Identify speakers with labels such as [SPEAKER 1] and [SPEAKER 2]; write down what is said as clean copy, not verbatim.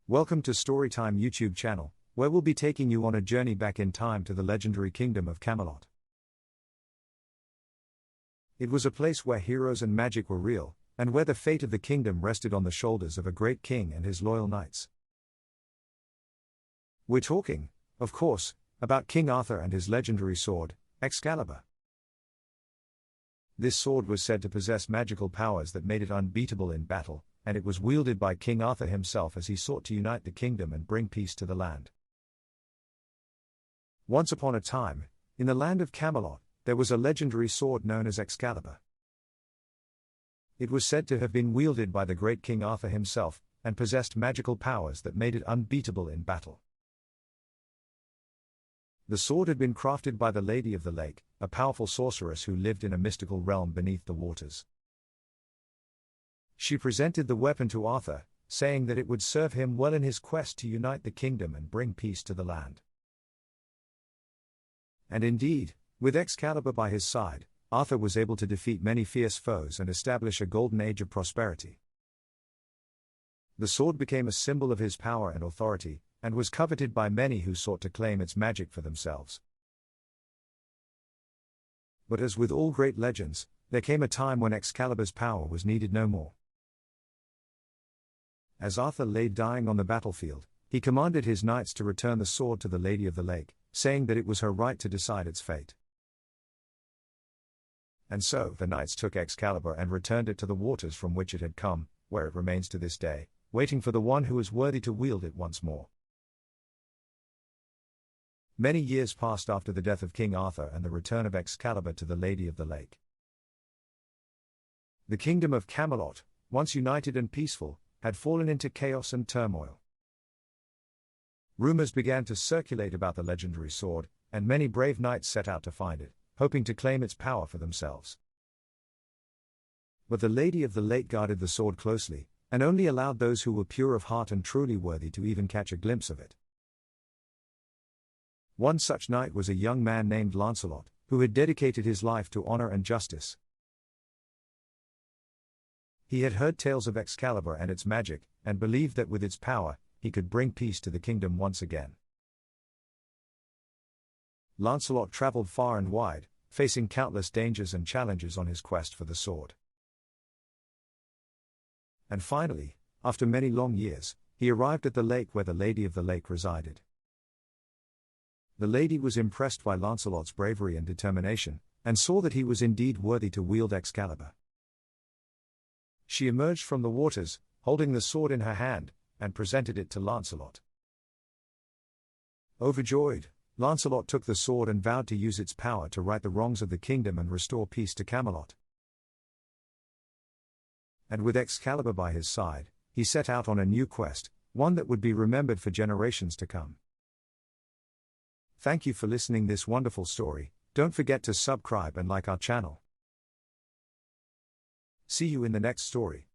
[SPEAKER 1] Welcome to Storytime YouTube channel, where we'll be taking you on a journey back in time to the legendary kingdom of Camelot. It was a place where heroes and magic were real, and where the fate of the kingdom rested on the shoulders of a great king and his loyal knights. We're talking, of course, about King Arthur and his legendary sword, Excalibur. This sword was said to possess magical powers that made it unbeatable in battle, and it was wielded by King Arthur himself as he sought to unite the kingdom and bring peace to the land. Once upon a time, in the land of Camelot, there was a legendary sword known as Excalibur. It was said to have been wielded by the great King Arthur himself, and possessed magical powers that made it unbeatable in battle. The sword had been crafted by the Lady of the Lake, a powerful sorceress who lived in a mystical realm beneath the waters. She presented the weapon to Arthur, saying that it would serve him well in his quest to unite the kingdom and bring peace to the land. And indeed, with Excalibur by his side, Arthur was able to defeat many fierce foes and establish a golden age of prosperity. The sword became a symbol of his power and authority, and was coveted by many who sought to claim its magic for themselves. But as with all great legends, there came a time when Excalibur's power was needed no more. As Arthur lay dying on the battlefield, he commanded his knights to return the sword to the Lady of the Lake, saying that it was her right to decide its fate. And so the knights took Excalibur and returned it to the waters from which it had come, where it remains to this day, waiting for the one who is worthy to wield it once more. Many years passed after the death of King Arthur and the return of Excalibur to the Lady of the Lake. The kingdom of Camelot, once united and peaceful, had fallen into chaos and turmoil. Rumors began to circulate about the legendary sword, and many brave knights set out to find it, hoping to claim its power for themselves. But the Lady of the Lake guarded the sword closely, and only allowed those who were pure of heart and truly worthy to even catch a glimpse of it. One such knight was a young man named Lancelot, who had dedicated his life to honor and justice. He had heard tales of Excalibur and its magic, and believed that with its power, he could bring peace to the kingdom once again. Lancelot traveled far and wide, facing countless dangers and challenges on his quest for the sword. And finally, after many long years, he arrived at the lake where the Lady of the Lake resided. The lady was impressed by Lancelot's bravery and determination, and saw that he was indeed worthy to wield Excalibur. She emerged from the waters, holding the sword in her hand, and presented it to Lancelot. Overjoyed, Lancelot took the sword and vowed to use its power to right the wrongs of the kingdom and restore peace to Camelot. And with Excalibur by his side, he set out on a new quest, one that would be remembered for generations to come. Thank you for listening this wonderful story. Don't forget to subscribe and like our channel. See you in the next story.